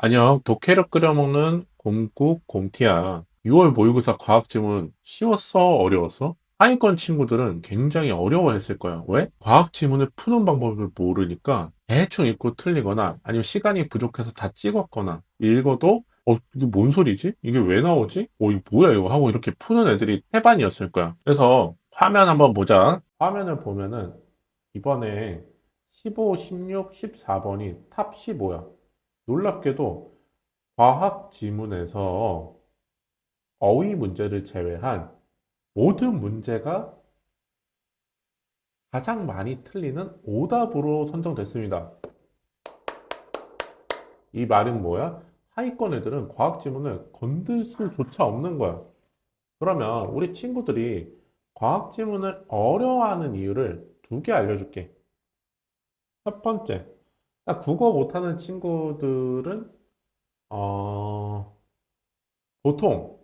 안녕, 독해력 끓여 먹는 곰국 곰티야. 6월 모의고사 과학 지문 쉬웠어? 어려웠어? 하위권 친구들은 굉장히 어려워했을 거야. 왜? 과학 지문을 푸는 방법을 모르니까 대충 읽고 틀리거나 아니면 시간이 부족해서 다 찍었거나 읽어도 이게 뭔 소리지? 이게 왜 나오지? 이거 뭐야 이거 하고 이렇게 푸는 애들이 태반이었을 거야. 그래서 화면 한번 보자. 화면을 보면은 이번에 15, 16, 14번이 탑 15야. 놀랍게도 과학 지문에서 어휘 문제를 제외한 모든 문제가 가장 많이 틀리는 오답으로 선정됐습니다. 이 말은 뭐야? 하위권 애들은 과학 지문을 건들 수조차 없는 거야. 그러면 우리 친구들이 과학 지문을 어려워하는 이유를 두 개 알려줄게. 첫 번째, 국어 못하는 친구들은 어, 보통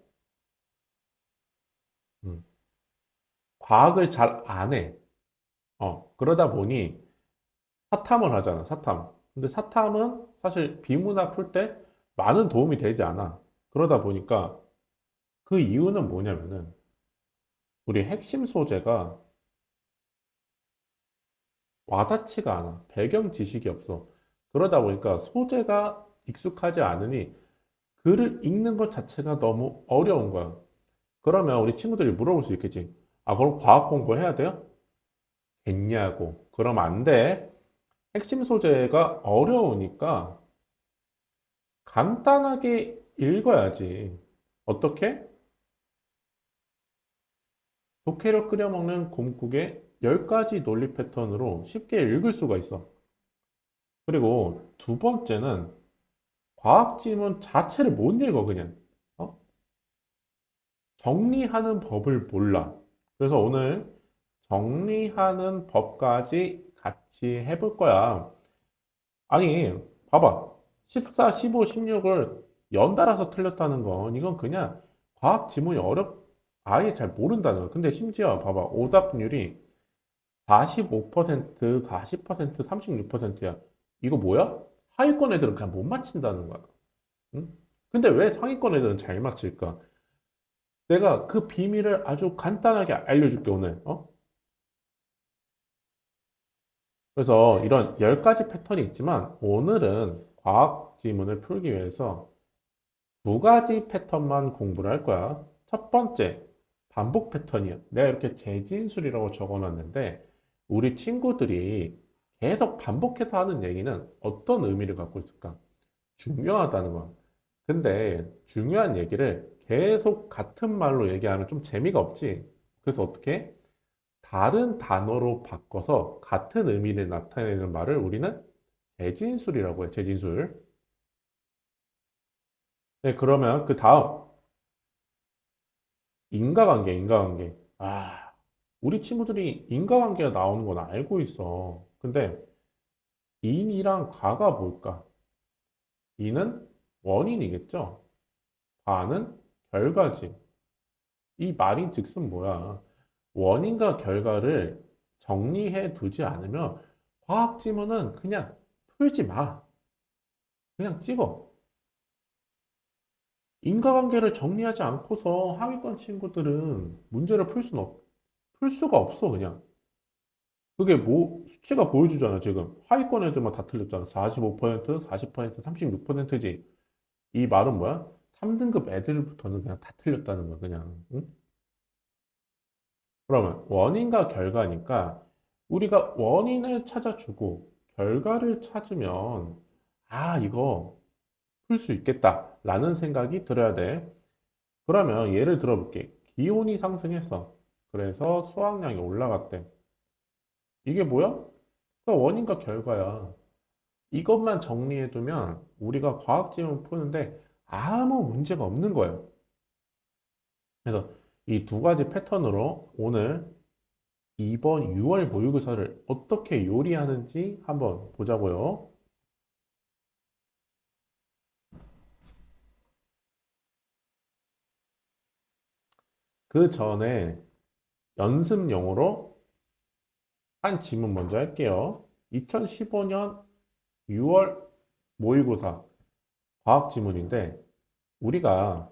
음, 과학을 잘 안 해. 그러다 보니 사탐을 하잖아, 사탐. 근데 사탐은 사실 비문학 풀 때 많은 도움이 되지 않아. 그러다 보니까 그 이유는 뭐냐면은 우리 핵심 소재가 와닿지가 않아. 배경 지식이 없어. 그러다 보니까 소재가 익숙하지 않으니 글을 읽는 것 자체가 너무 어려운 거야. 그러면 우리 친구들이 물어볼 수 있겠지. 아, 그럼 과학 공부해야 돼요? 됐냐고. 그러면 안 돼. 핵심 소재가 어려우니까 간단하게 읽어야지. 어떻게? 독해력 끓여 먹는 곰국의 10가지 논리 패턴으로 쉽게 읽을 수가 있어. 그리고 두 번째는 과학 지문 자체를 못 읽어, 그냥. 어? 정리하는 법을 몰라. 그래서 오늘 정리하는 법까지 같이 해볼 거야. 아니, 봐봐. 14, 15, 16을 연달아서 틀렸다는 건 이건 그냥 과학 지문이 아예 잘 모른다는 거야. 근데 심지어 봐봐. 오답률이 45%, 40%, 36%야. 이거 뭐야? 하위권 애들은 그냥 못 맞힌다는 거야. 응? 근데 왜 상위권 애들은 잘 맞힐까? 내가 그 비밀을 아주 간단하게 알려줄게, 오늘. 그래서 이런 10가지 패턴이 있지만 오늘은 과학 지문을 풀기 위해서 두 가지 패턴만 공부를 할 거야. 첫 번째, 반복 패턴이야. 내가 이렇게 재진술이라고 적어놨는데, 우리 친구들이 계속 반복해서 하는 얘기는 어떤 의미를 갖고 있을까? 중요하다는 거야. 근데 중요한 얘기를 계속 같은 말로 얘기하면 좀 재미가 없지. 그래서 어떻게? 다른 단어로 바꿔서 같은 의미를 나타내는 말을 우리는 재진술이라고 해, 재진술. 네, 그러면 그 다음, 인과관계, 인과관계. 우리 친구들이 인과관계가 나오는 건 알고 있어. 근데 인이랑 과가 뭘까? 인은 원인이겠죠? 과는 결과지. 이 말인즉슨 뭐야? 원인과 결과를 정리해 두지 않으면 과학 지문은 그냥 풀지 마. 그냥 찍어. 인과관계를 정리하지 않고서 하위권 친구들은 문제를 풀 수가 없어, 그냥. 그게 뭐, 수치가 보여주잖아, 지금. 하위권 애들만 다 틀렸잖아. 45%, 40%, 36%지. 이 말은 뭐야? 3등급 애들부터는 그냥 다 틀렸다는 거야, 그냥. 응? 그러면 원인과 결과니까 우리가 원인을 찾아주고 결과를 찾으면 이거 풀 수 있겠다라는 생각이 들어야 돼. 그러면 예를 들어볼게. 기온이 상승했어. 그래서 수확량이 올라갔대. 이게 뭐야? 그러니까 원인과 결과야. 이것만 정리해두면 우리가 과학지문 푸는데 아무 문제가 없는 거예요. 그래서 이 두 가지 패턴으로 오늘 이번 6월 모의고사를 어떻게 요리하는지 한번 보자고요. 그 전에 연습용으로 한 지문 먼저 할게요. 2015년 6월 모의고사 과학 지문인데 우리가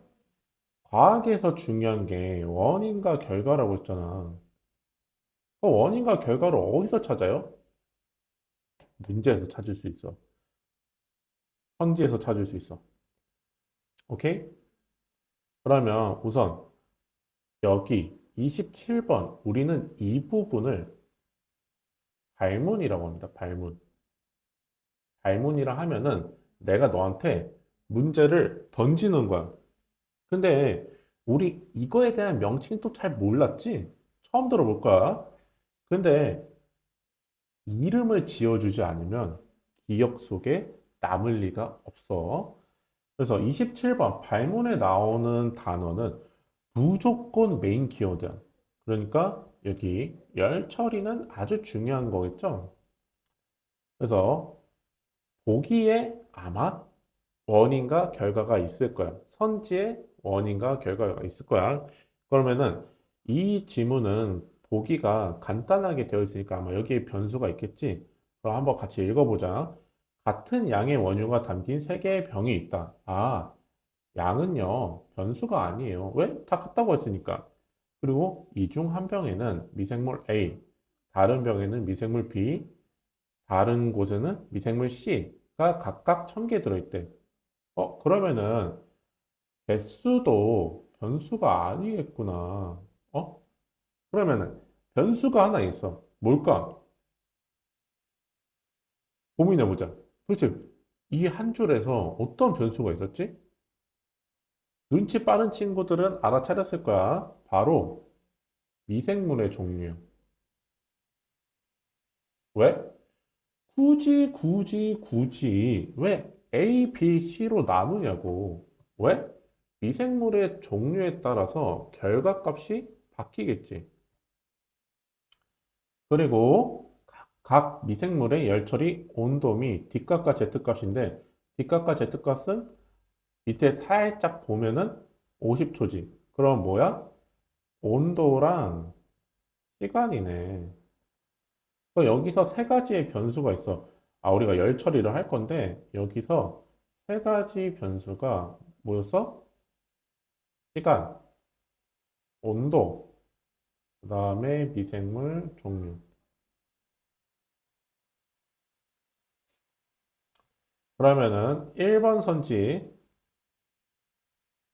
과학에서 중요한 게 원인과 결과라고 했잖아. 그 원인과 결과를 어디서 찾아요? 문제에서 찾을 수 있어. 선지에서 찾을 수 있어. 오케이? 그러면 우선 여기 27번 우리는 이 부분을 발문이라고 합니다. 발문. 발문이라 하면은 내가 너한테 문제를 던지는 거야. 근데 우리 이거에 대한 명칭도 잘 몰랐지? 처음 들어볼 거야. 근데 이름을 지어주지 않으면 기억 속에 남을 리가 없어. 그래서 27번 발문에 나오는 단어는 무조건 메인 키워드야. 그러니까 여기 열 처리는 아주 중요한 거겠죠? 그래서 보기에 아마 원인과 결과가 있을 거야. 선지에 원인과 결과가 있을 거야. 그러면은 이 지문은 보기가 간단하게 되어 있으니까 아마 여기에 변수가 있겠지? 그럼 한번 같이 읽어보자. 같은 양의 원유가 담긴 세 개의 병이 있다. 아, 양은요, 변수가 아니에요. 왜? 다 같다고 했으니까. 그리고 이 중 한 병에는 미생물 A, 다른 병에는 미생물 B, 다른 곳에는 미생물 C가 각각 1000개 들어있대. 그러면은 개수도 변수가 아니겠구나. 그러면은 변수가 하나 있어. 뭘까? 고민해보자. 도대체 이 한 줄에서 어떤 변수가 있었지? 눈치 빠른 친구들은 알아차렸을 거야. 바로 미생물의 종류. 왜? 굳이 왜 A, B, C로 나누냐고. 왜? 미생물의 종류에 따라서 결과값이 바뀌겠지. 그리고 각 미생물의 열처리 온도 및 D값과 Z값인데 D값과 Z값은 밑에 살짝 보면은 50초지. 그럼 뭐야? 온도랑 시간이네. 여기서 세 가지의 변수가 있어. 아, 우리가 열 처리를 할 건데 여기서 세 가지 변수가 뭐였어? 시간, 온도, 그다음에 미생물 종류. 그러면은 1번 선지.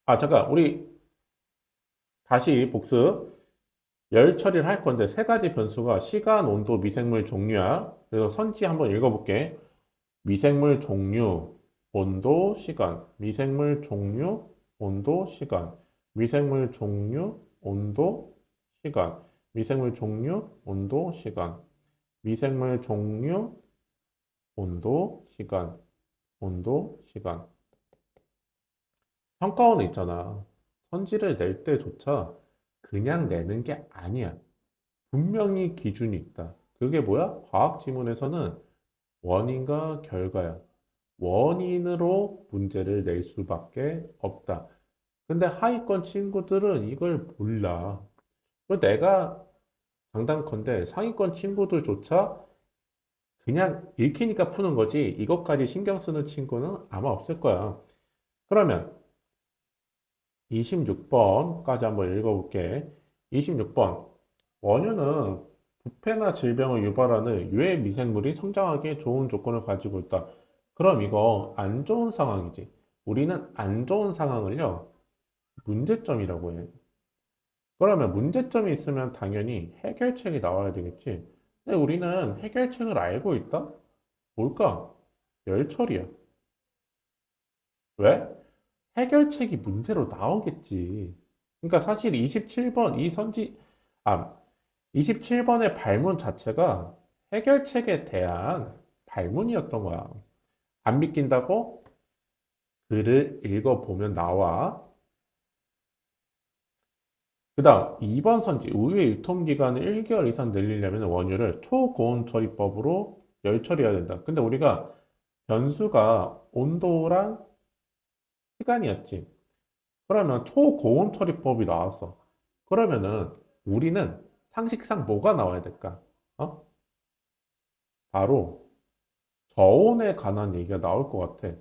아, 잠깐. 우리 다시 복습. 열 처리를 할 건데 세 가지 변수가 시간, 온도, 미생물 종류야. 그래서 선지 한번 읽어볼게. 미생물 종류, 온도, 시간. 미생물 종류, 온도, 시간. 미생물 종류, 온도, 시간. 미생물 종류, 온도, 시간. 미생물 종류, 온도, 시간. 온도, 시간. 평가원에 있잖아. 선지를 낼 때조차 그냥 내는 게 아니야. 분명히 기준이 있다. 그게 뭐야? 과학 지문에서는 원인과 결과야. 원인으로 문제를 낼 수밖에 없다. 근데 하위권 친구들은 이걸 몰라. 그리고 내가 장단컨대 상위권 친구들조차 그냥 읽히니까 푸는 거지 이것까지 신경 쓰는 친구는 아마 없을 거야. 그러면 26번까지 한번 읽어볼게. 26번. 원유는 부패나 질병을 유발하는 유해 미생물이 성장하기에 좋은 조건을 가지고 있다. 그럼 이거 안 좋은 상황이지. 우리는 안 좋은 상황을요, 문제점이라고 해. 그러면 문제점이 있으면 당연히 해결책이 나와야 되겠지. 근데 우리는 해결책을 알고 있다? 뭘까? 열처리야. 왜? 해결책이 문제로 나오겠지. 그러니까 사실 27번 이 선지, 아, 27번의 발문 자체가 해결책에 대한 발문이었던 거야. 안 믿긴다고? 글을 읽어보면 나와. 그 다음, 2번 선지, 우유의 유통기간을 1개월 이상 늘리려면 원유를 초고온 처리법으로 열 처리해야 된다. 근데 우리가 변수가 온도랑 시간이었지. 그러면 초고온 처리법이 나왔어. 그러면은 우리는 상식상 뭐가 나와야 될까? 어? 바로 저온에 관한 얘기가 나올 것 같아.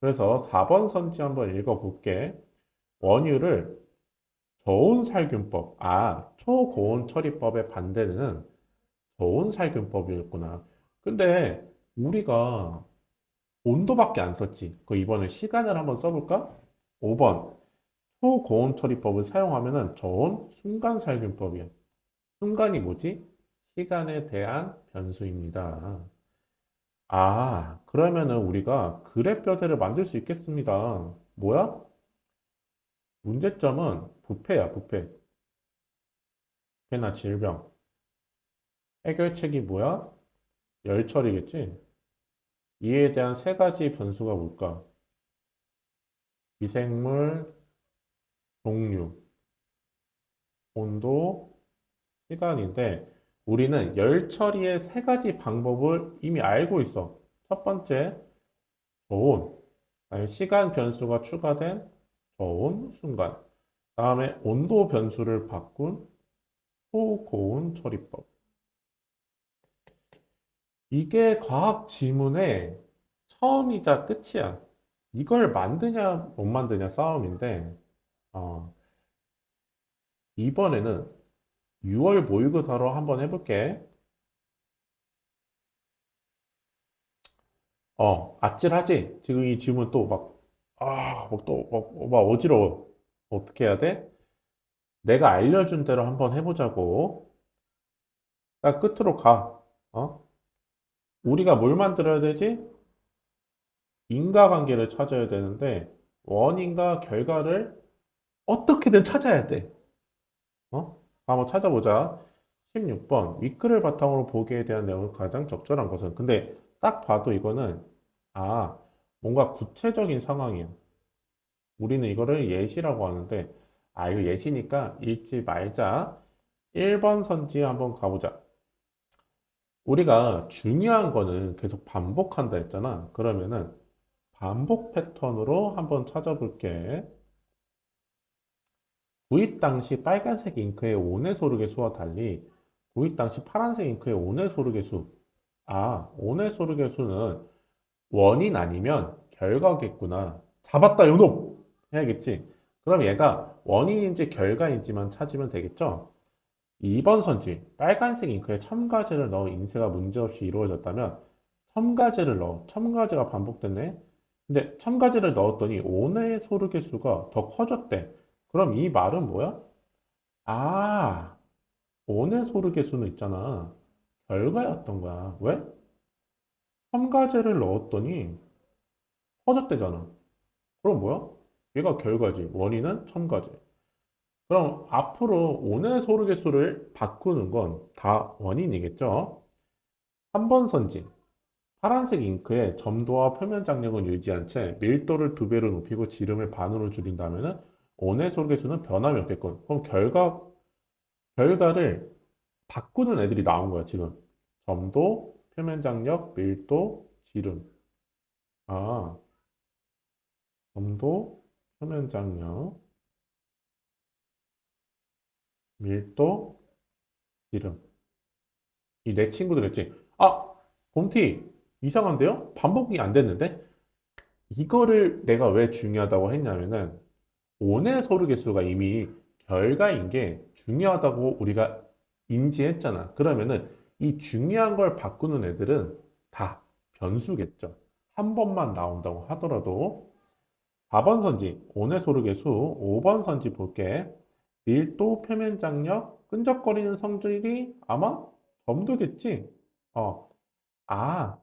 그래서 4번 선지 한번 읽어볼게. 원유를 저온살균법. 초고온 처리법의 반대는 저온살균법이었구나. 근데 우리가 온도밖에 안 썼지. 그 이번에 시간을 한번 써볼까? 5번. 초고온 처리법을 사용하면은 저온 순간살균법이야. 순간이 뭐지? 시간에 대한 변수입니다. 그러면은 우리가 그래프뼈대를 만들 수 있겠습니다. 뭐야? 문제점은 부패야, 부패. 부패나 질병. 해결책이 뭐야? 열처리겠지? 이에 대한 세 가지 변수가 뭘까? 미생물, 종류, 온도, 시간인데 우리는 열 처리의 세 가지 방법을 이미 알고 있어. 첫 번째, 저온. 그다음에 시간 변수가 추가된 저온 순간. 다음에 온도 변수를 바꾼 초고온 처리법. 이게 과학 지문의 처음이자 끝이야. 이걸 만드냐 못 만드냐 싸움인데 어, 이번에는 6월 모의고사로 한번 해볼게. 아찔하지? 지금 이 질문 또 막, 막 어지러워. 어떻게 해야 돼? 내가 알려준 대로 한번 해보자고. 딱 끝으로 가. 어? 우리가 뭘 만들어야 되지? 인과관계를 찾아야 되는데, 원인과 결과를 어떻게든 찾아야 돼. 한번 찾아보자. 16번. 윗글을 바탕으로 보기에 대한 내용을 가장 적절한 것은. 근데 딱 봐도 이거는, 아, 뭔가 구체적인 상황이야. 우리는 이거를 예시라고 하는데, 이거 예시니까 읽지 말자. 1번 선지 한번 가보자. 우리가 중요한 거는 계속 반복한다 했잖아. 그러면은 반복 패턴으로 한번 찾아볼게. 구입 당시 빨간색 잉크의 온의 소르게 수와 달리 구입 당시 파란색 잉크의 온의 소르게 수. 온의 소르게 수는 원인 아니면 결과겠구나. 잡았다, 요놈! 해야겠지. 그럼 얘가 원인인지 결과인지만 찾으면 되겠죠? 2번 선지, 빨간색 잉크에 첨가제를 넣어 인쇄가 문제없이 이루어졌다면 첨가제를 넣어, 첨가제가 반복됐네? 근데 첨가제를 넣었더니 온의 소르개수가 더 커졌대. 그럼 이 말은 뭐야? 아, 온의 소르개수는 있잖아. 결과였던 거야. 왜? 첨가제를 넣었더니 커졌대잖아. 그럼 뭐야? 얘가 결과지. 원인은 첨가제. 그럼 앞으로 온의 소르개수를 바꾸는 건 다 원인이겠죠? 3번 선지. 파란색 잉크의 점도와 표면 장력은 유지한 채 밀도를 2배로 높이고 지름을 반으로 줄인다면 온의 소르개수는 변함이 없겠군. 그럼 결과를 바꾸는 애들이 나온 거야, 지금. 점도, 표면 장력, 밀도, 지름. 아, 점도, 표면 장력, 밀도, 지름. 이 네 친구들 했지. 곰티, 이상한데요? 반복이 안 됐는데? 이거를 내가 왜 중요하다고 했냐면은, 온의 소르 개수가 이미 결과인 게 중요하다고 우리가 인지했잖아. 그러면은 이 중요한 걸 바꾸는 애들은 다 변수겠죠. 한 번만 나온다고 하더라도 4번 선지, 온의 소르 개수, 5번 선지 볼게. 밀도, 표면 장력, 끈적거리는 성질이 아마 점도겠지? 어, 아,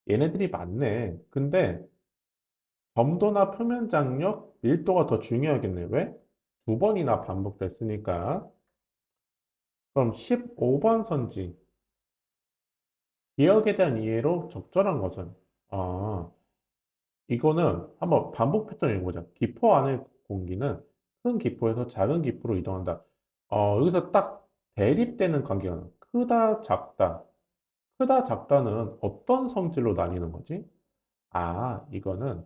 얘네들이 맞네. 근데 점도나 표면 장력, 밀도가 더 중요하겠네. 왜? 두 번이나 반복됐으니까. 그럼 15번 선지. 기억에 대한 이해로 적절한 것은? 아, 이거는 한번 반복 패턴 읽어보자. 기포 안의 공기는 큰 기포에서 작은 기포로 이동한다. 여기서 딱 대립되는 관계가 크다, 작다. 크다, 작다는 어떤 성질로 나뉘는 거지? 이거는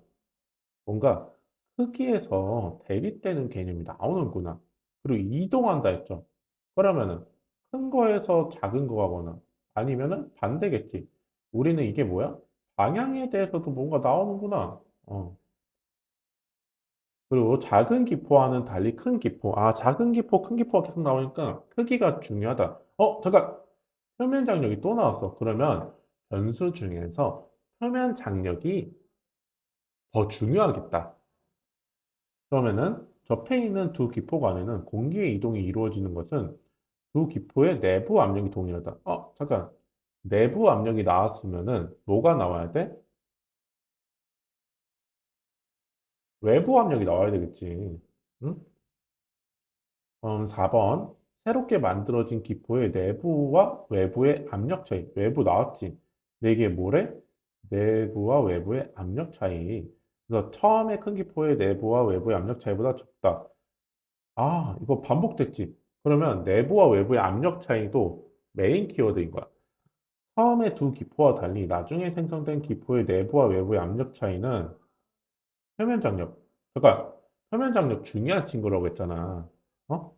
뭔가 크기에서 대립되는 개념이 나오는구나. 그리고 이동한다 했죠. 그러면은 큰 거에서 작은 거 가거나 아니면은 반대겠지. 우리는 이게 뭐야? 방향에 대해서도 뭔가 나오는구나. 어. 그리고 작은 기포와는 달리 큰 기포. 아, 작은 기포, 큰 기포가 계속 나오니까 크기가 중요하다. 잠깐. 표면 장력이 또 나왔어. 그러면 변수 중에서 표면 장력이 더 중요하겠다. 그러면은 접해 있는 두 기포 간에는 공기의 이동이 이루어지는 것은 두 기포의 내부 압력이 동일하다. 잠깐. 내부 압력이 나왔으면은 뭐가 나와야 돼? 외부 압력이 나와야 되겠지. 응? 4번. 새롭게 만들어진 기포의 내부와 외부의 압력 차이. 외부 나왔지. 근데 이게 뭐래? 내부와 외부의 압력 차이. 그래서 처음에 큰 기포의 내부와 외부의 압력 차이보다 적다. 아, 이거 반복됐지. 그러면 내부와 외부의 압력 차이도 메인 키워드인 거야. 처음에 두 기포와 달리 나중에 생성된 기포의 내부와 외부의 압력 차이는 표면 장력. 그러니까 표면 장력 중요한 친구라고 했잖아. 어?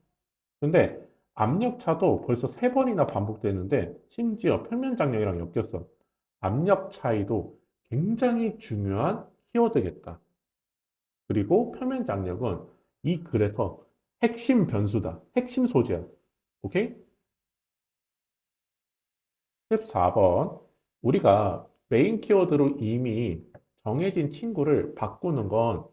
근데 압력 차도 벌써 세 번이나 반복되는데 심지어 표면 장력이랑 엮였어. 압력 차이도 굉장히 중요한 키워드겠다. 그리고 표면 장력은 이 글에서 핵심 변수다. 핵심 소재야. 오케이? 14번. 우리가 메인 키워드로 이미 정해진 친구를 바꾸는 건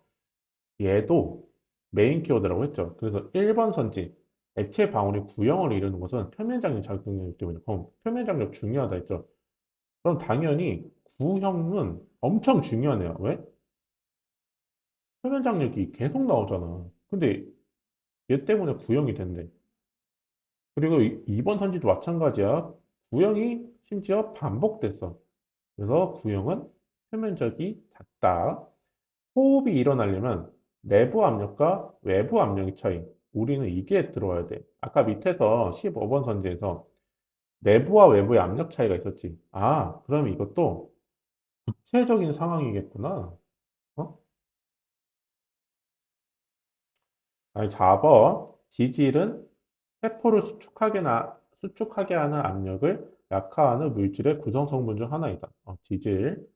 얘도 메인 키워드라고 했죠. 그래서 1번 선지, 액체 방울이 구형을 이루는 것은 표면 장력 작용이기 때문에 그럼 표면 장력 중요하다 했죠. 그럼 당연히 구형은 엄청 중요하네요. 왜? 표면 장력이 계속 나오잖아. 근데 얘 때문에 구형이 된대. 그리고 2번 선지도 마찬가지야. 구형이 심지어 반복됐어. 그래서 구형은 표면적이 작다. 호흡이 일어나려면 내부 압력과 외부 압력의 차이. 우리는 이게 들어와야 돼. 아까 밑에서 15번 선지에서 내부와 외부의 압력 차이가 있었지. 아, 그럼 이것도 구체적인 상황이겠구나. 어? 아니, 4번. 지질은 세포를 수축하게 하는 압력을 약화하는 물질의 구성 성분 중 하나이다. 지질.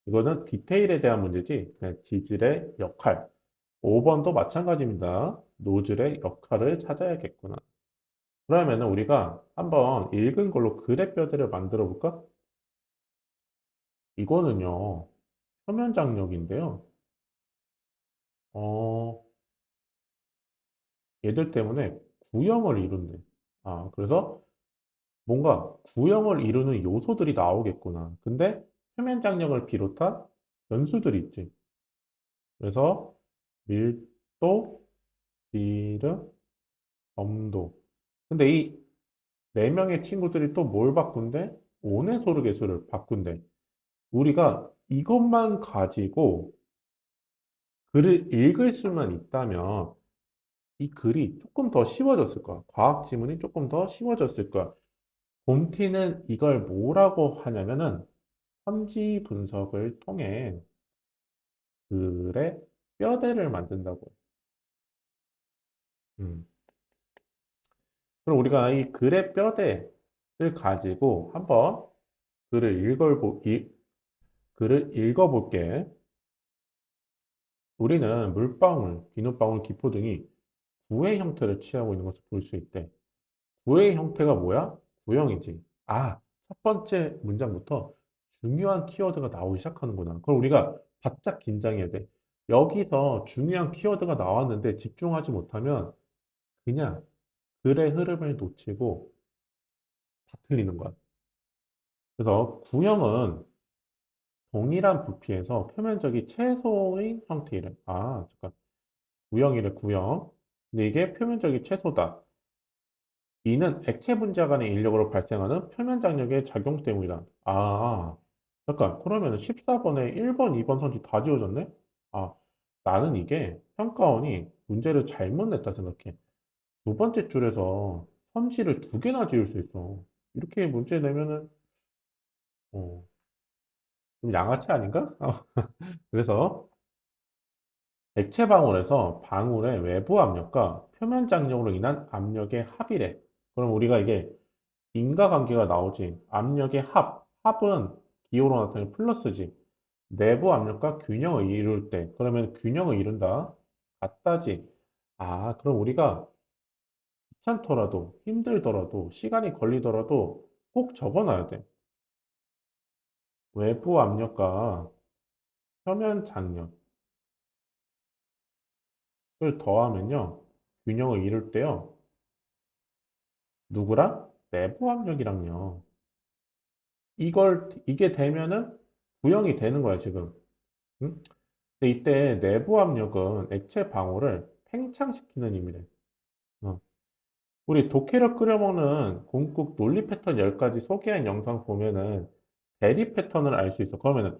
이거는 디테일에 대한 문제지. 그냥 지질의 역할. 5번도 마찬가지입니다. 노즐의 역할을 찾아야겠구나. 그러면 우리가 한번 읽은 걸로 그래프들을 만들어 볼까? 이거는요, 표면 장력인데요. 어, 얘들 때문에 구형을 이룬대. 아, 그래서 뭔가 구형을 이루는 요소들이 나오겠구나. 근데 표면 장력을 비롯한 변수들이 있지. 그래서 밀도, 지름, 점도. 근데 이 네 명의 친구들이 또 뭘 바꾼대? 온의 소르계수를 바꾼대. 우리가 이것만 가지고 글을 읽을 수만 있다면 이 글이 조금 더 쉬워졌을 거야. 과학 지문이 조금 더 쉬워졌을 거야. 곰티는 이걸 뭐라고 하냐면은 선지 분석을 통해 글의 뼈대를 만든다고. 음. 그럼 우리가 이 글의 뼈대를 가지고 한번 글을 읽어볼게. 우리는 물방울, 비눗방울, 기포 등이 구의 형태를 취하고 있는 것을 볼 수 있대. 구의 형태가 뭐야? 구형이지. 아, 첫 번째 문장부터 중요한 키워드가 나오기 시작하는구나. 그럼 우리가 바짝 긴장해야 돼. 여기서 중요한 키워드가 나왔는데 집중하지 못하면 그냥 글의 흐름을 놓치고 다 틀리는 거야. 그래서 구형은 동일한 부피에서 표면적이 최소의 형태이래. 아, 잠깐. 구형이래, 구형. 근데 이게 표면적이 최소다. 이는 액체 분자 간의 인력으로 발생하는 표면 장력의 작용 때문이다. 아, 잠깐. 그러면 14번에 1번, 2번 선지 다 지워졌네? 아, 나는 이게 평가원이 문제를 잘못 냈다 생각해. 두 번째 줄에서 선지를 두 개나 지울 수 있어. 이렇게 문제 내면은, 어, 좀 양아치 아닌가? 그래서 액체 방울에서 방울의 외부 압력과 표면 장력으로 인한 압력의 합이래. 그럼 우리가 이게 인과관계가 나오지. 압력의 합. 합은 기호로 나타내는 플러스지. 내부 압력과 균형을 이룰 때. 그러면 균형을 이룬다. 같다지. 아, 그럼 우리가 귀찮더라도, 힘들더라도, 시간이 걸리더라도 꼭 적어놔야 돼. 외부 압력과 표면 장력을 더하면요. 균형을 이룰 때요. 누구랑? 내부 압력이랑요. 이게 되면은 구형이 되는 거야, 지금. 응? 근데 이때 내부 압력은 액체 방울을 팽창시키는 힘이래. 어. 우리 독해력 끓여 먹는 공국 논리 패턴 10가지 소개한 영상 보면은 대립 패턴을 알 수 있어. 그러면은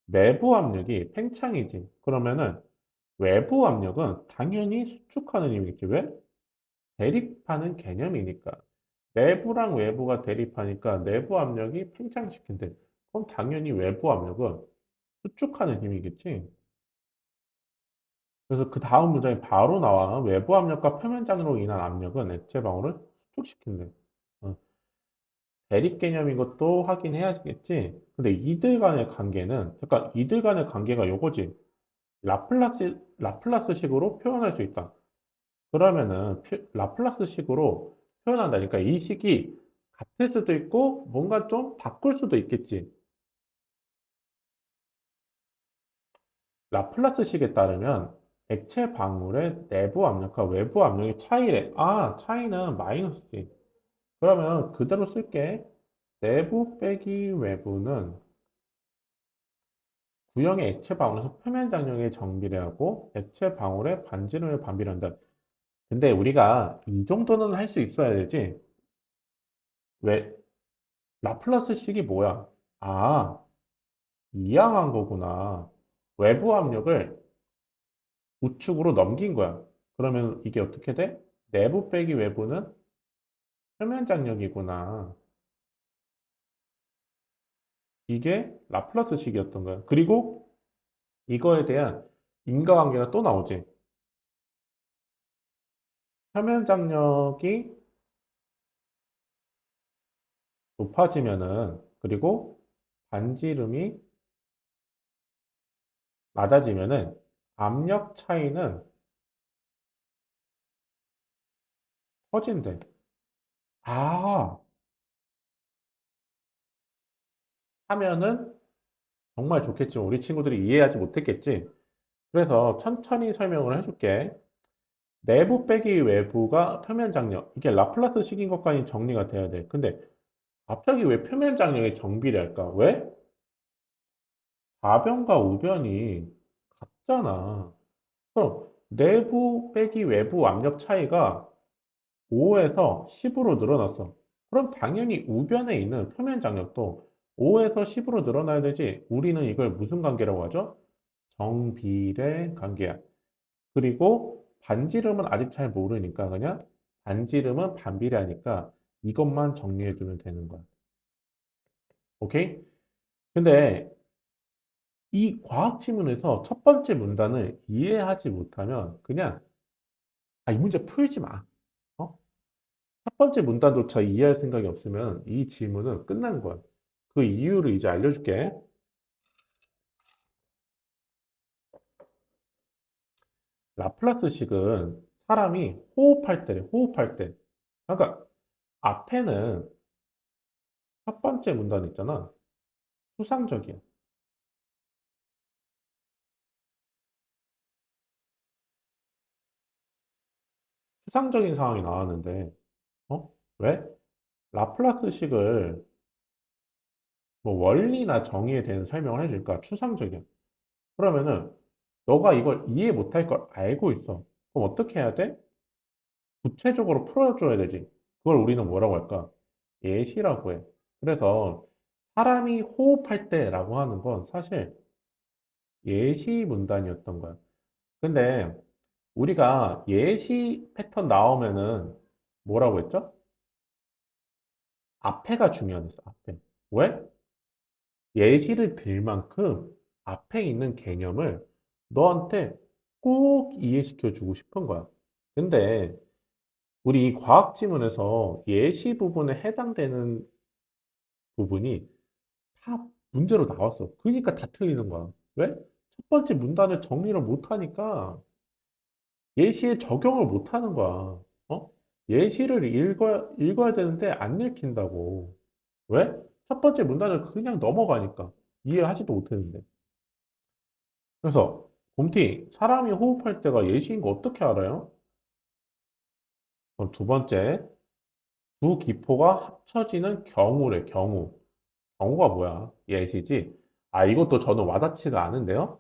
내부 압력이 팽창이지. 그러면은 외부 압력은 당연히 수축하는 힘이겠지. 왜? 대립하는 개념이니까. 내부랑 외부가 대립하니까 내부 압력이 팽창시킨대. 그럼 당연히 외부 압력은 수축하는 힘이겠지. 그래서 그 다음 문장이 바로 나와. 외부 압력과 표면장으로 인한 압력은 액체 방울을 수축시킨대. 어, 대립 개념인 것도 확인해야겠지. 근데 이들 간의 관계는, 잠깐, 이들 간의 관계가 요거지. 라플라스식으로 표현할 수 있다. 그러면은 라플라스식으로 표현한다니까 이 식이 같을 수도 있고 뭔가 좀 바꿀 수도 있겠지. 라플라스식에 따르면 액체 방울의 내부 압력과 외부 압력의 차이래. 아, 차이는 마이너스지. 그러면 그대로 쓸게. 내부 빼기 외부는 구형의 액체 방울에서 표면 장력의 정비례하고 액체 방울의 반지름을 반비례한다. 근데 우리가 이 정도는 할 수 있어야 되지. 왜? 라플라스식이 뭐야? 아, 이항한 거구나. 외부 압력을 우측으로 넘긴 거야. 그러면 이게 어떻게 돼? 내부 빼기 외부는 표면 장력이구나. 이게 라플라스식이었던 거야. 그리고 이거에 대한 인과관계가 또 나오지. 표면 장력이 높아지면은 그리고 반지름이 낮아지면은 압력 차이는 커진대. 아, 하면은 정말 좋겠지만 우리 친구들이 이해하지 못했겠지. 그래서 천천히 설명을 해줄게. 내부 빼기 외부가 표면 장력. 이게 라플라스 식인 것까지 정리가 돼야 돼. 근데 갑자기 왜 표면 장력이 정비례할까? 왜? 좌변과 우변이 같잖아. 그럼 내부 빼기 외부 압력 차이가 5에서 10으로 늘어났어. 그럼 당연히 우변에 있는 표면 장력도 5에서 10으로 늘어나야 되지. 우리는 이걸 무슨 관계라고 하죠? 정비례 관계야. 그리고 반지름은 아직 잘 모르니까 그냥 반지름은 반비례하니까 이것만 정리해 두면 되는 거야. 오케이? 근데 이 과학 지문에서 첫 번째 문단을 이해하지 못하면 그냥 이 문제 풀지 마. 어? 첫 번째 문단조차 이해할 생각이 없으면 이 질문은 끝난 거야. 그 이유를 이제 알려줄게. 라플라스식은 사람이 호흡할 때래, 호흡할 때. 그러니까 앞에는 첫 번째 문단 있잖아. 추상적이야. 추상적인 상황이 나왔는데, 왜? 라플라스식을 뭐 원리나 정의에 대한 설명을 해줄까? 추상적이야. 그러면은 너가 이걸 이해 못할 걸 알고 있어. 그럼 어떻게 해야 돼? 구체적으로 풀어줘야 되지. 그걸 우리는 뭐라고 할까? 예시라고 해. 그래서 사람이 호흡할 때라고 하는 건 사실 예시 문단이었던 거야. 근데 우리가 예시 패턴 나오면은 뭐라고 했죠? 앞에가 중요했어, 앞에. 왜? 예시를 들 만큼 앞에 있는 개념을 너한테 꼭 이해시켜 주고 싶은 거야. 근데 우리 이 과학 지문에서 예시 부분에 해당되는 부분이 다 문제로 나왔어. 그러니까 다 틀리는 거야. 왜? 첫 번째 문단을 정리를 못하니까 예시에 적용을 못하는 거야. 어? 예시를 읽어야 되는데 안 읽힌다고. 왜? 첫 번째 문단을 그냥 넘어가니까. 이해하지도 못했는데. 그래서 곰티, 사람이 호흡할 때가 예시인 거 어떻게 알아요? 그럼 두 번째, 두 기포가 합쳐지는 경우래, 경우. 경우가 뭐야? 예시지? 아, 이것도 저는 와닿지가 않은데요?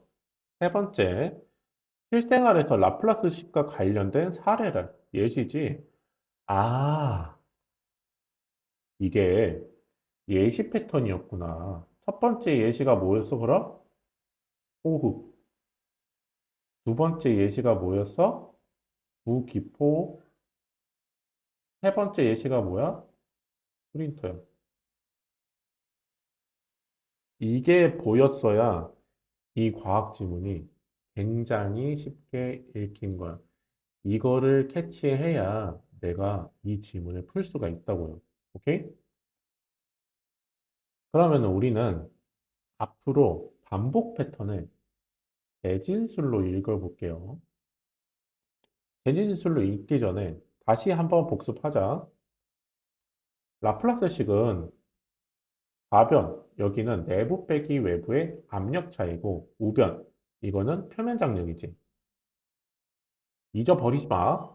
세 번째, 실생활에서 라플라스식과 관련된 사례를 예시지? 아, 이게 예시 패턴이었구나. 첫 번째 예시가 뭐였어, 그럼? 호흡. 두 번째 예시가 뭐였어? 부기포. 세 번째 예시가 뭐야? 프린터야. 이게 보였어야 이 과학 지문이 굉장히 쉽게 읽힌 거야. 이거를 캐치해야 내가 이 지문을 풀 수가 있다고요. 오케이? 그러면 우리는 앞으로 반복 패턴을 대진술로 읽어볼게요. 대진술로 읽기 전에 다시 한번 복습하자. 라플라스식은 좌변, 여기는 내부 빼기 외부의 압력 차이고, 우변, 이거는 표면 장력이지. 잊어버리지 마.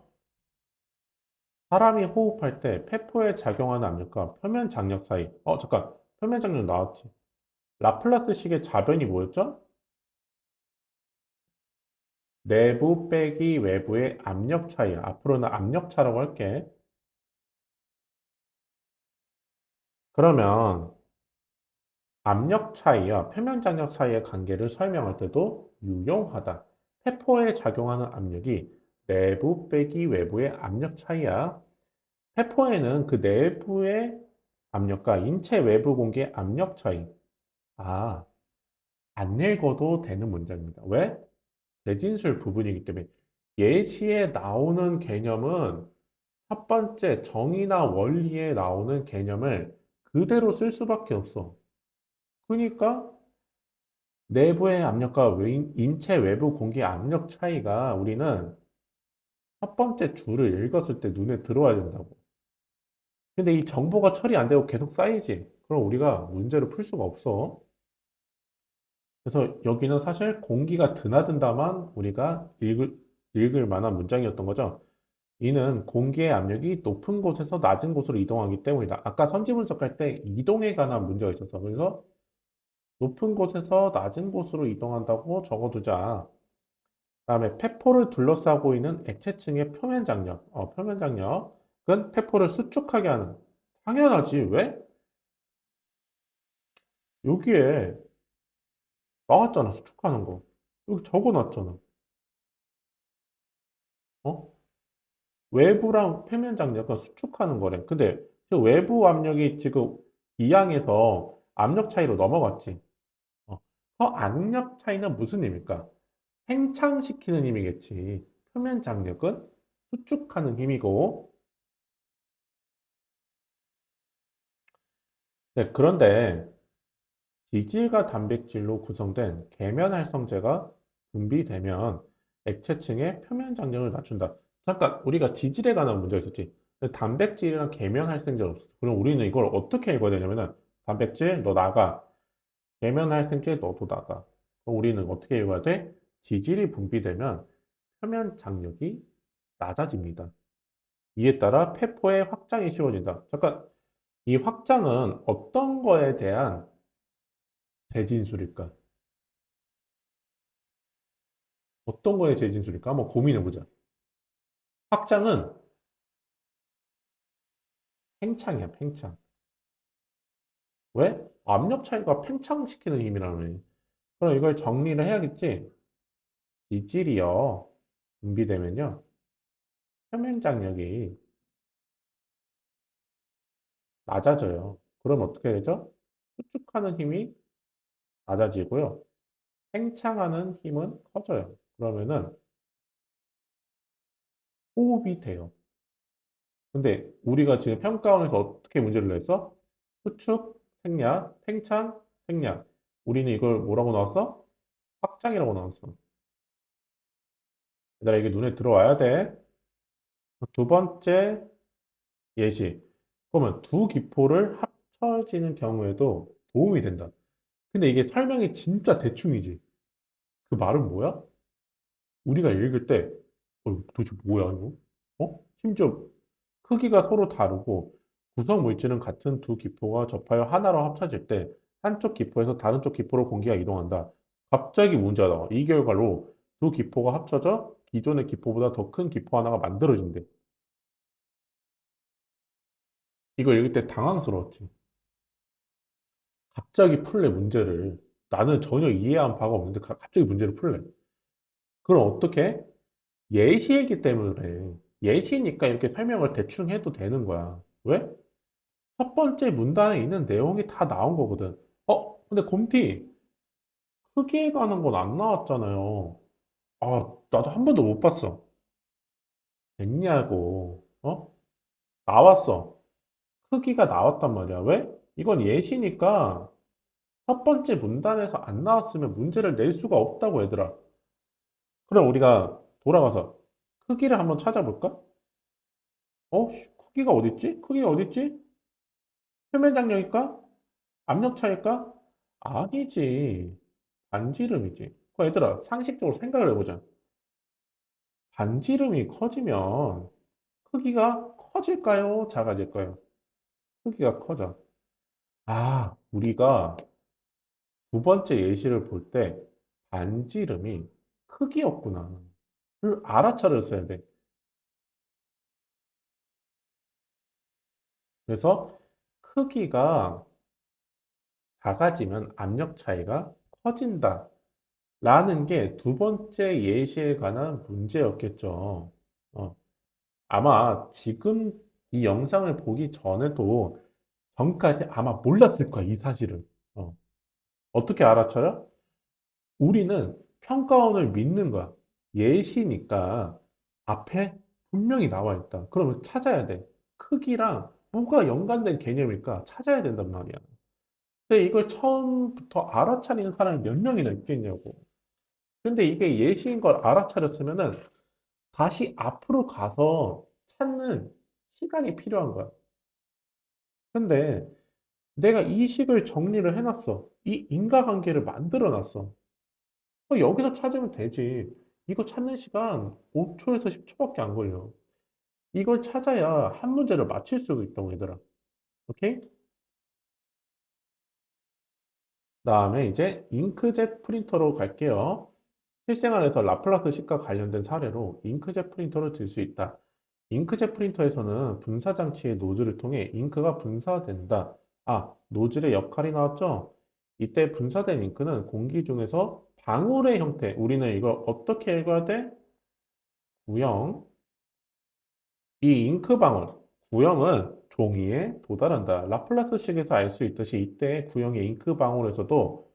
사람이 호흡할 때 폐포에 작용하는 압력과 표면 장력 사이. 잠깐. 표면 장력 나왔지. 라플라스식의 좌변이 뭐였죠? 내부 빼기 외부의 압력 차이야. 앞으로는 압력 차라고 할게. 그러면 압력 차이와 표면 장력 사이의 관계를 설명할 때도 유용하다. 폐포에 작용하는 압력이 내부 빼기 외부의 압력 차이야. 폐포에는 그 내부의 압력과 인체 외부 공기의 압력 차이. 아, 안 읽어도 되는 문장입니다. 왜? 대진술 부분이기 때문에 예시에 나오는 개념은 첫 번째 정의나 원리에 나오는 개념을 그대로 쓸 수밖에 없어. 그러니까 내부의 압력과 인체 외부 공기 압력 차이가 우리는 첫 번째 줄을 읽었을 때 눈에 들어와야 된다고. 근데 이 정보가 처리 안 되고 계속 쌓이지. 그럼 우리가 문제를 풀 수가 없어. 그래서 여기는 사실 공기가 드나든다만 우리가 읽을 만한 문장이었던 거죠. 이는 공기의 압력이 높은 곳에서 낮은 곳으로 이동하기 때문이다. 아까 선지 분석할 때 이동에 관한 문제가 있었어. 그래서 높은 곳에서 낮은 곳으로 이동한다고 적어두자. 다음에 폐포를 둘러싸고 있는 액체층의 표면 장력. 표면 장력은 폐포를 수축하게 하는. 당연하지. 왜? 여기에 나왔잖아. 수축하는 거. 여기 적어놨잖아. 어? 외부랑 표면 장력은 수축하는 거래. 근데 그 외부 압력이 지금 이항에서 압력 차이로 넘어갔지. 어. 그 압력 차이는 무슨 의미일까? 팽창시키는 힘이겠지. 표면 장력은 수축하는 힘이고. 네, 그런데 지질과 단백질로 구성된 계면활성제가 분비되면 액체층의 표면 장력을 낮춘다. 잠깐, 우리가 지질에 관한 문제가 있었지. 근데 단백질이랑 계면활성제가 없었어. 그럼 우리는 이걸 어떻게 읽어야 되냐면은, 단백질, 너 나가. 계면활성제, 너도 나가. 그럼 우리는 어떻게 읽어야 돼? 지질이 분비되면 표면 장력이 낮아집니다. 이에 따라 폐포의 확장이 쉬워진다. 잠깐, 이 확장은 어떤 거에 대한 대진술일까? 어떤 거에 재진술일까? 한번 고민해보자. 확장은 팽창이야, 팽창. 왜? 압력 차이가 팽창시키는 힘이라는. 그럼 이걸 정리를 해야겠지? 이질이요. 분비되면요. 표면 장력이 낮아져요. 그럼 어떻게 되죠? 수축하는 힘이 낮아지고요. 팽창하는 힘은 커져요. 그러면은 호흡이 돼요. 근데 우리가 지금 평가원에서 어떻게 문제를 냈어? 수축, 생략, 팽창, 생략. 우리는 이걸 뭐라고 나왔어? 확장이라고 나왔어. 얘들아, 이게 눈에 들어와야 돼. 두 번째 예시. 그러면 두 기포를 합쳐지는 경우에도 도움이 된다. 근데 이게 설명이 진짜 대충이지. 그 말은 뭐야? 우리가 읽을 때, 도대체 뭐야, 이거? 심지어 크기가 서로 다르고 구성 물질은 같은 두 기포가 접하여 하나로 합쳐질 때 한쪽 기포에서 다른 쪽 기포로 공기가 이동한다. 갑자기 문제가 나와. 이 결과로 두 기포가 합쳐져 기존의 기포보다 더 큰 기포 하나가 만들어진대. 이거 읽을 때 당황스러웠지. 갑자기 풀래, 문제를. 나는 전혀 이해한 바가 없는데 갑자기 문제를 풀래. 그럼 어떻게? 예시이기 때문에 그래. 예시니까 이렇게 설명을 대충 해도 되는 거야. 왜? 첫 번째 문단에 있는 내용이 다 나온 거거든. 근데 곰티, 크기에 관한 건 안 나왔잖아요. 나도 한 번도 못 봤어. 됐냐고. 나왔어. 크기가 나왔단 말이야. 왜? 이건 예시니까 첫 번째 문단에서 안 나왔으면 문제를 낼 수가 없다고, 얘들아. 그럼 우리가 돌아가서 크기를 한번 찾아볼까? 크기가 어딨지? 크기가 어딨지? 표면 장력일까? 압력 차일까? 아니지. 반지름이지. 얘들아, 상식적으로 생각을 해보자. 반지름이 커지면 크기가 커질까요? 작아질까요? 크기가 커져. 우리가 두 번째 예시를 볼 때 반지름이 크기였구나. 를 알아차렸어야 돼. 그래서 크기가 작아지면 압력 차이가 커진다. 라는 게 두 번째 예시에 관한 문제였겠죠. 어, 아마 지금 이 영상을 보기 전에도 전까지 아마 몰랐을 거야, 이 사실을. 어. 어떻게 알아차려? 우리는 평가원을 믿는 거야. 예시니까 앞에 분명히 나와 있다. 그러면 찾아야 돼. 크기랑 뭐가 연관된 개념일까? 찾아야 된단 말이야. 근데 이걸 처음부터 알아차리는 사람이 몇 명이나 있겠냐고. 근데 이게 예시인 걸 알아차렸으면은 다시 앞으로 가서 찾는 시간이 필요한 거야. 근데 내가 이 식을 정리를 해놨어. 이 인과관계를 만들어놨어. 여기서 찾으면 되지. 이거 찾는 시간 5초에서 10초밖에 안 걸려. 이걸 찾아야 한 문제를 맞힐 수도 있다고, 얘들아. 오케이? 다음에 이제 잉크젯 프린터로 갈게요. 실생활에서 라플라스 식과 관련된 사례로 잉크젯 프린터를 들 수 있다. 잉크젯 프린터에서는 분사 장치의 노즐을 통해 잉크가 분사된다. 노즐의 역할이 나왔죠? 이때 분사된 잉크는 공기 중에서 방울의 형태, 우리는 이걸 어떻게 읽어야 돼? 구형. 이 잉크 방울, 구형은 종이에 도달한다. 라플라스식에서 알 수 있듯이 이때 구형의 잉크 방울에서도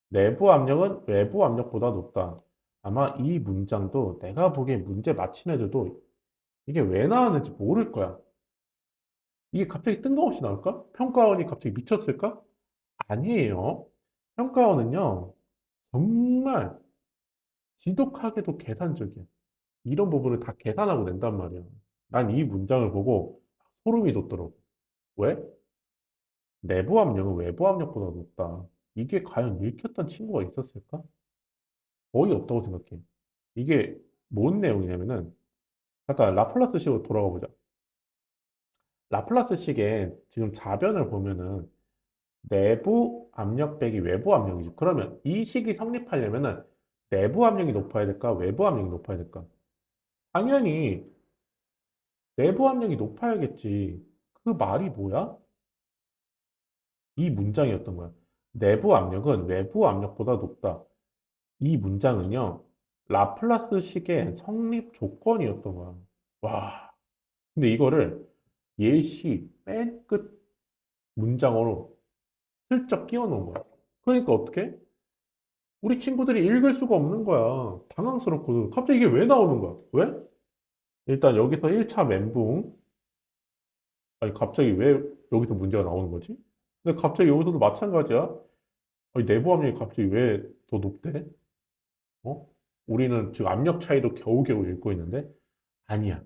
내부 압력은 외부 압력보다 높다. 아마 이 문장도 내가 보기엔 문제 맞힌 애들도 이게 왜 나왔는지 모를 거야. 이게 갑자기 뜬금없이 나올까? 평가원이 갑자기 미쳤을까? 아니에요. 평가원은요, 정말 지독하게도 계산적이야. 이런 부분을 다 계산하고 낸단 말이야. 난 이 문장을 보고 소름이 돋더라고. 왜? 내부 압력은 외부 압력보다 높다. 이게 과연 읽혔던 친구가 있었을까? 거의 없다고 생각해. 이게 뭔 내용이냐면은, 잠깐 라플라스 식으로 돌아가 보자. 라플라스 식의 지금 좌변을 보면은 내부 압력 빼기 외부 압력이지. 그러면 이 식이 성립하려면은 내부 압력이 높아야 될까? 외부 압력이 높아야 될까? 당연히 내부 압력이 높아야겠지. 그 말이 뭐야? 이 문장이었던 거야. 내부 압력은 외부 압력보다 높다. 이 문장은요, 라플라스 식의 성립 조건이었던 거야. 와. 근데 이거를 예시 맨 끝 문장으로 슬쩍 끼워 놓은 거야. 그러니까 어떻게? 우리 친구들이 읽을 수가 없는 거야. 당황스럽거든. 갑자기 이게 왜 나오는 거야? 왜? 일단 여기서 1차 멘붕. 아니, 갑자기 왜 여기서 문제가 나오는 거지? 근데 갑자기 여기서도 마찬가지야. 아니, 내부 압력이 갑자기 왜 더 높대? 어? 우리는 지금 압력 차이도 겨우겨우 읽고 있는데? 아니야.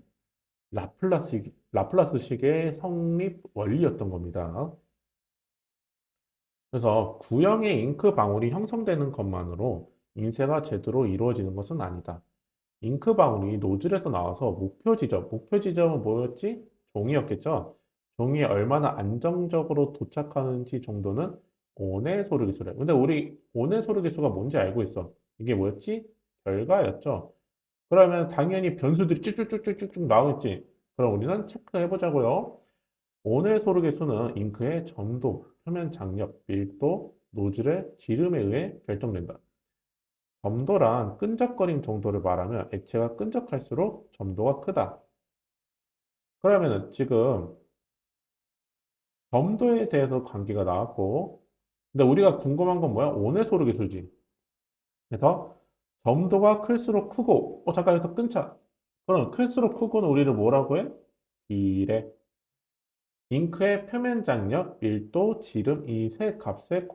라플라스식의 성립 원리였던 겁니다. 그래서 구형의 잉크 방울이 형성되는 것만으로 인쇄가 제대로 이루어지는 것은 아니다. 잉크 방울이 노즐에서 나와서 목표 지점은 뭐였지? 종이였겠죠? 종이에 얼마나 안정적으로 도착하는지 정도는 온해소르기수래. 근데 우리 온해소르기수가 뭔지 알고 있어. 이게 뭐였지? 결과였죠. 그러면 당연히 변수들이 쭉쭉쭉쭉쭉 나오겠지. 그럼 우리는 체크해 보자고요. 온해소르기수는 잉크의 점도, 표면 장력, 밀도, 노즐의 지름에 의해 결정된다. 점도란 끈적거림 정도를 말하면 액체가 끈적할수록 점도가 크다. 그러면은 지금 점도에 대해서 관계가 나왔고, 근데 우리가 궁금한 건 뭐야? 온해소르기수지. 그래서 점도가 클수록 크고, 잠깐 여기서 끊자. 그럼 클수록 크고는 우리를 뭐라고 해? 비례. 잉크의 표면 장력, 밀도, 지름 이 세 값의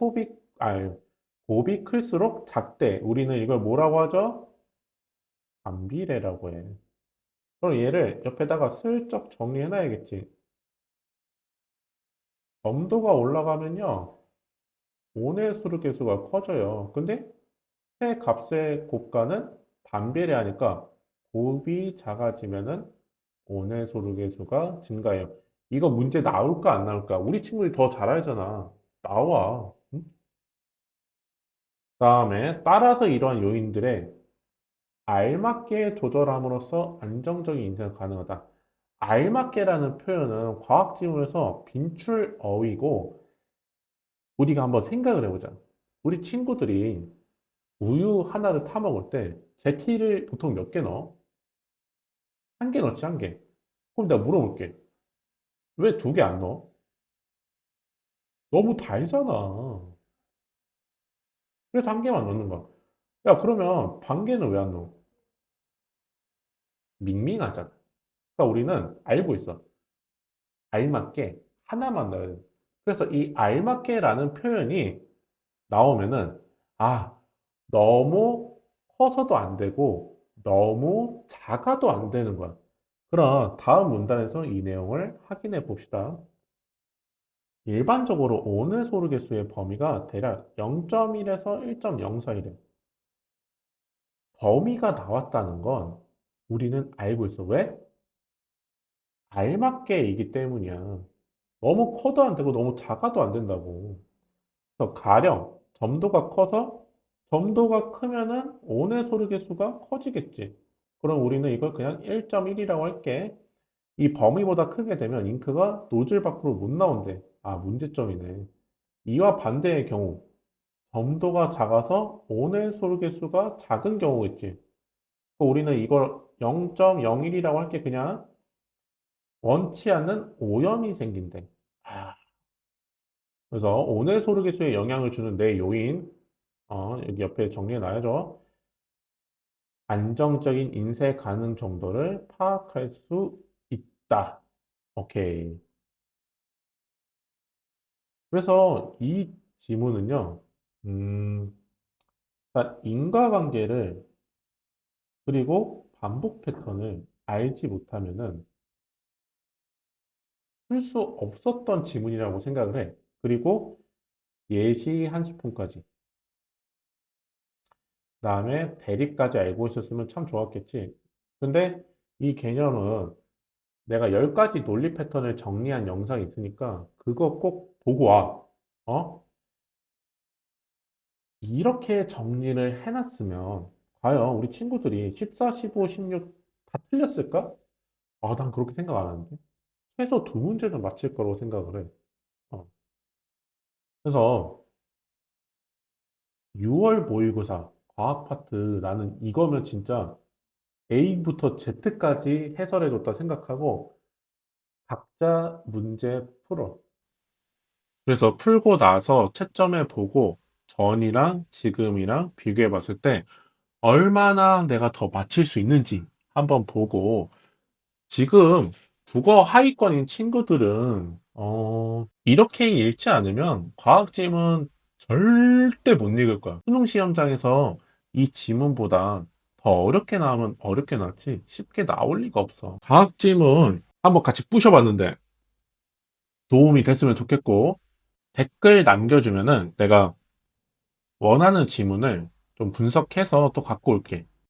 곱이 클수록 작대. 우리는 이걸 뭐라고 하죠? 반비례라고 해. 그럼 얘를 옆에다가 슬쩍 정리해놔야겠지. 점도가 올라가면요, 온의 수르계수가 커져요. 근데 새 값의 곱과는 반비례하니까 곱이 작아지면은 온의 수르계수가 증가해요. 이거 문제 나올까 안 나올까? 우리 친구들이 더 잘 알잖아. 나와. 응? 다음에 따라서 이러한 요인들의 알맞게 조절함으로써 안정적인 인쇄가 가능하다. 알맞게라는 표현은 과학 지문에서 빈출 어휘고 우리가 한번 생각을 해보자. 우리 친구들이 우유 하나를 타 먹을 때 제티를 보통 몇 개 넣어? 한 개 넣지, 한 개. 그럼 내가 물어볼게. 왜 두 개 안 넣어? 너무 달잖아. 그래서 한 개만 넣는 거야. 야, 그러면 반 개는 왜 안 넣어? 밍밍하잖아. 그러니까 우리는 알고 있어. 알맞게 하나만 넣어야 돼. 그래서 이 알맞게라는 표현이 나오면은, 아, 너무 커서도 안 되고, 너무 작아도 안 되는 거야. 그럼 다음 문단에서 이 내용을 확인해 봅시다. 일반적으로 오늘 소르개수의 범위가 대략 0.1에서 1.0 사이래. 범위가 나왔다는 건 우리는 알고 있어. 왜? 알맞게이기 때문이야. 너무 커도 안 되고 너무 작아도 안 된다고. 그래서 가령 점도가 커서 점도가 크면은 온의 소르개수가 커지겠지. 그럼 우리는 이걸 그냥 1.1이라고 할게. 이 범위보다 크게 되면 잉크가 노즐 밖으로 못 나온대. 아, 문제점이네. 이와 반대의 경우, 점도가 작아서 온의 소르개수가 작은 경우겠지. 그럼 우리는 이걸 0.01이라고 할게. 그냥 원치 않는 오염이 생긴대. 아, 그래서 온의 소르개수에 영향을 주는 내 요인, 여기 옆에 정리해 놔야죠. 안정적인 인쇄 가능 정도를 파악할 수 있다. 오케이. 그래서 이 지문은요, 음, 그러니까 인과관계를 그리고 반복 패턴을 알지 못하면은 풀 수 없었던 지문이라고 생각을 해. 그리고 예시 한 스푼까지. 그다음에 대립까지 알고 있었으면 참 좋았겠지. 근데 이 개념은 내가 10가지 논리 패턴을 정리한 영상이 있으니까 그거 꼭 보고 와. 어? 이렇게 정리를 해놨으면 과연 우리 친구들이 14, 15, 16 다 틀렸을까? 아, 난 그렇게 생각 안 하는데. 최소 두 문제는 맞힐 거라고 생각을 해. 어. 그래서 6월 모의고사 과학 파트 나는 이거면 진짜 A부터 Z까지 해설해줬다 생각하고 각자 문제 풀어. 그래서 풀고 나서 채점해 보고 전이랑 지금이랑 비교해 봤을 때 얼마나 내가 더 맞힐 수 있는지 한번 보고 지금 국어 하위권인 친구들은 이렇게 읽지 않으면 과학 질문 절대 못 읽을 거야. 수능 시험장에서 이 지문보다 더 어렵게 나오면 어렵게 나왔지 쉽게 나올 리가 없어. 과학 지문 한번 같이 부셔봤는데 도움이 됐으면 좋겠고, 댓글 남겨주면은 내가 원하는 지문을 좀 분석해서 또 갖고 올게.